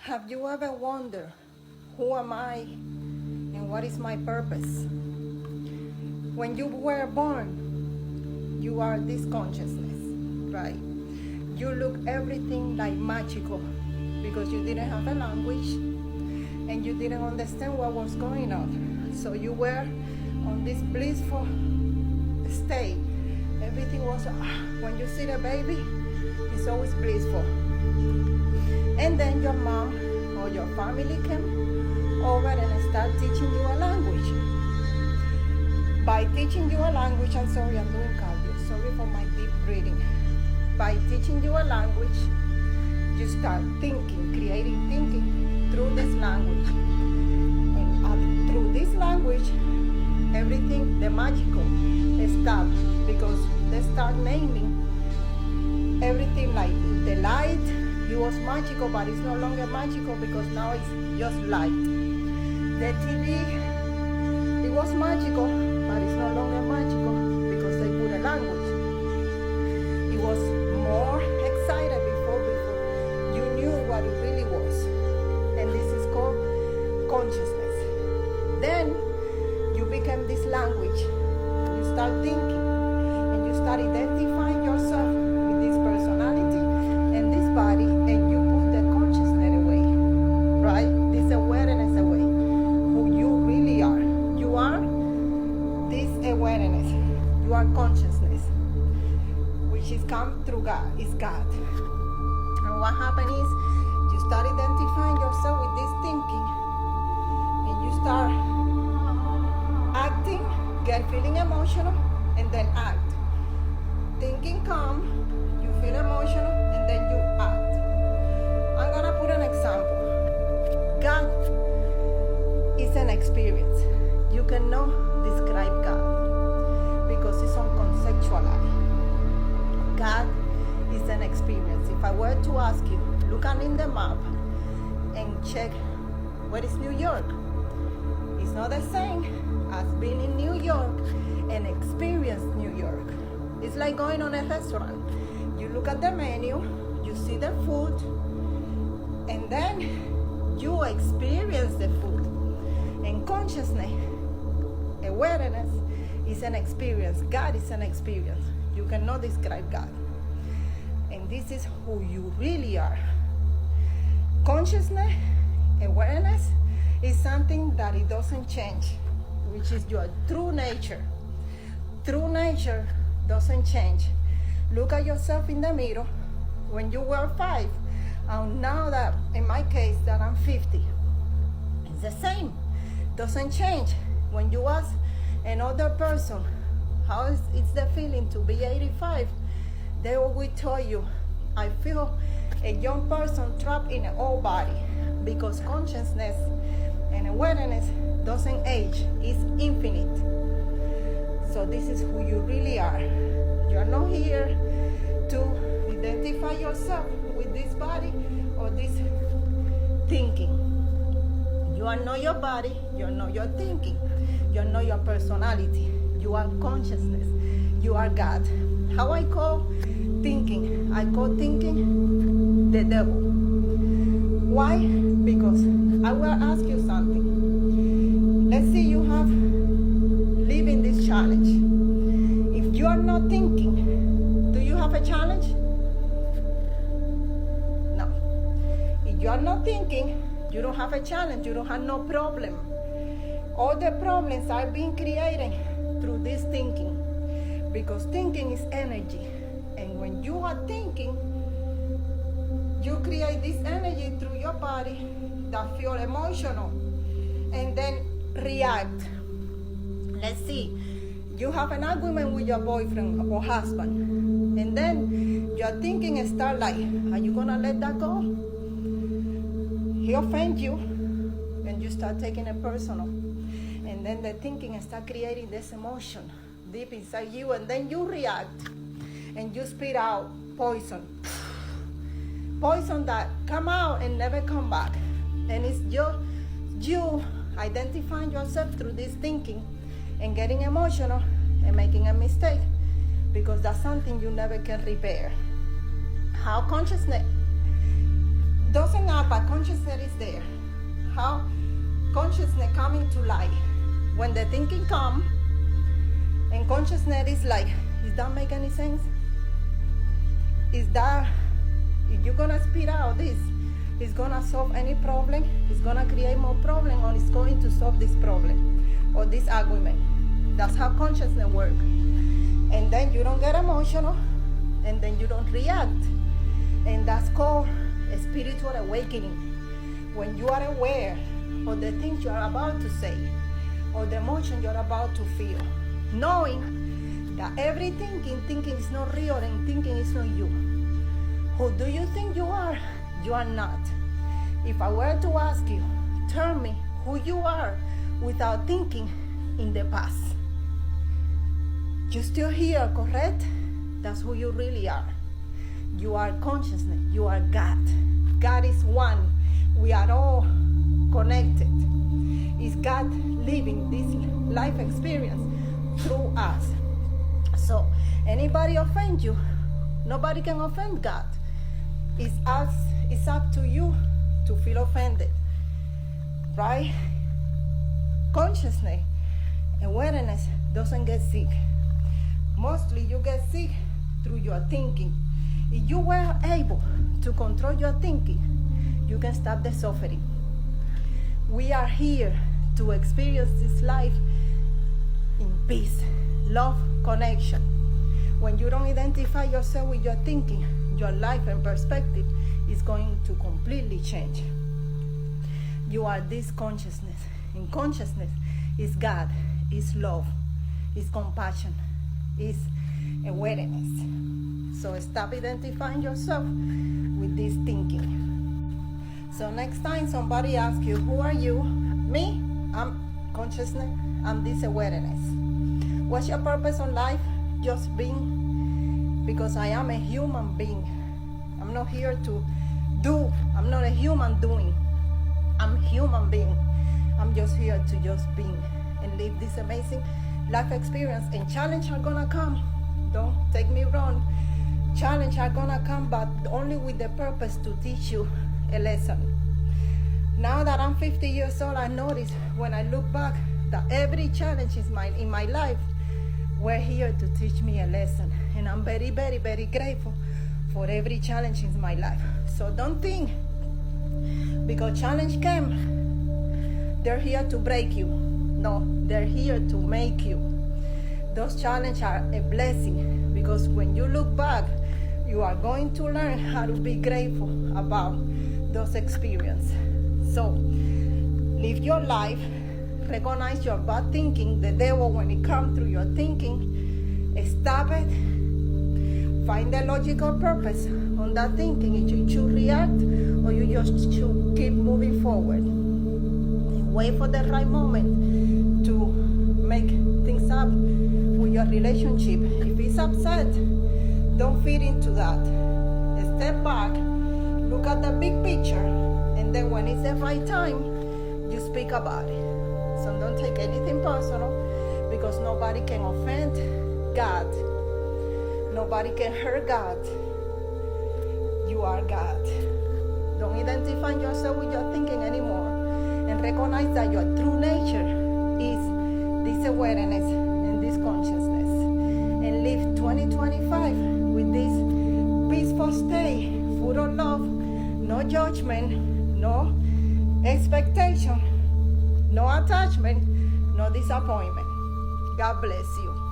Have you ever wondered, who am I and what is my purpose? When you were born, you are this consciousness, right? You look everything like magical because you didn't have a language and you didn't understand what was going on. So you were on this blissful state. Everything was, when you see the baby, it's always blissful. And then your mom or your family came over and start teaching you a language. By teaching you a language, I'm sorry, I'm doing cardio. Sorry for my deep breathing. By teaching you a language, you start thinking, creating thinking through this language. And through this language, everything, the magical, stops because they start naming everything like the light. It was magical, but it's no longer magical because now it's just light. The TV, it was magical, but it's no longer magical because they put a language. It was more excited before you knew what it really was. And this is called consciousness. Then you become this language. You start thinking and you start identifying yourself with this personality and this body, and you put the consciousness away, right? This awareness away, who you really are. You are this awareness. You are consciousness, which is come through God, is God. And what happened is, you start identifying yourself with this thinking, and you start acting, get feeling emotional, and then act. Thinking come, you feel emotional, and then you act. I'm gonna put an example. God is an experience. You cannot describe God because it's unconceptualized. God is an experience. If I were to ask you, look in the map and check where is New York. It's not the same as being in New York and experience New York. It's like going on a restaurant. You look at the menu, you see the food, and then you experience the food. And consciousness, awareness, is an experience. God is an experience. You cannot describe God. And this is who you really are. Consciousness, awareness, is something that it doesn't change, which is your true nature. True nature doesn't change. Look at yourself in the mirror when you were 5, and now that, in my case, that I'm 50. It's the same. Doesn't change. When you ask another person, how is it's the feeling to be 85? They will tell you, I feel a young person trapped in an old body, because consciousness and awareness doesn't age. It's infinite. So this is who you really are. You are not here to identify yourself with this body or this thinking. You are not your body. You are not your thinking. You are not your personality. You are consciousness. You are God. How I call thinking? I call thinking the devil. Why? Because I will ask you something. Let's say you have living this challenge. If you are not thinking, do you have a challenge? No. If you are not thinking, you don't have a challenge. You don't have no problem. All the problems are being created through this thinking, because thinking is energy. And when you are thinking, you create this energy through your body that feel emotional and then react. Let's see, you have an argument with your boyfriend or husband, and then your thinking start like, are you gonna let that go? He offend you, and you start taking it personal. And then the thinking start creating this emotion deep inside you, and then you react, and you spit out poison. Poison that come out and never come back. And it's you identifying yourself through this thinking and getting emotional and making a mistake, because that's something you never can repair. How consciousness doesn't happen, consciousness is there. How consciousness coming to life. When the thinking come, and consciousness is like, does that make any sense? Is that, if you're gonna spit out this, it's gonna solve any problem, it's gonna create more problem, or it's going to solve this problem, or this argument. That's how consciousness works. And then you don't get emotional, and then you don't react. And that's called a spiritual awakening. When you are aware of the things you are about to say, or the emotion you're about to feel, knowing that every thinking is not real and thinking is not you. Who do you think you are? You are not. If I were to ask you, tell me who you are without thinking in the past. You still here, correct? That's who you really are. You are consciousness. You are God. God is one. We are all connected. It's God living this life experience through us. So anybody offend you, nobody can offend God. It's up to you to feel offended, right? Consciousness, awareness doesn't get sick. Mostly you get sick through your thinking. If you were able to control your thinking, you can stop the suffering. We are here to experience this life in peace, love, connection. When you don't identify yourself with your thinking, your life and perspective is going to completely change. You are this consciousness. And consciousness is God, is love, is compassion, is awareness. So stop identifying yourself with this thinking. So next time somebody asks you, who are you? Me? I'm consciousness. I'm this awareness. What's your purpose on life? Just being. Because I am a human being. I'm not here to do. I'm not a human doing. I'm a human being. I'm just here to just be and live this amazing life experience. And challenges are gonna come. Don't take me wrong. Challenges are gonna come, but only with the purpose to teach you a lesson. Now that I'm 50 years old, I notice when I look back that every challenge in my life were here to teach me a lesson. And I'm very, very, very grateful for every challenge in my life. So don't think because challenge came, they're here to break you. No, they're here to make you. Those challenges are a blessing because when you look back, you are going to learn how to be grateful about those experiences. So, live your life, recognize your bad thinking, the devil when it comes through your thinking, stop it, find the logical purpose on that thinking. If you should react or you just should keep moving forward. And wait for the right moment to make things up with your relationship. If it's upset, don't feed into that. Step back, look at the big picture, and then when it's the right time, you speak about it. So don't take anything personal because nobody can offend God. Nobody can hurt God. You are God. Don't identify yourself with your thinking anymore and recognize that your true nature is this awareness and this consciousness. And live 2025 with this peaceful state, full of love, no judgment, no expectation, no attachment, no disappointment. God bless you.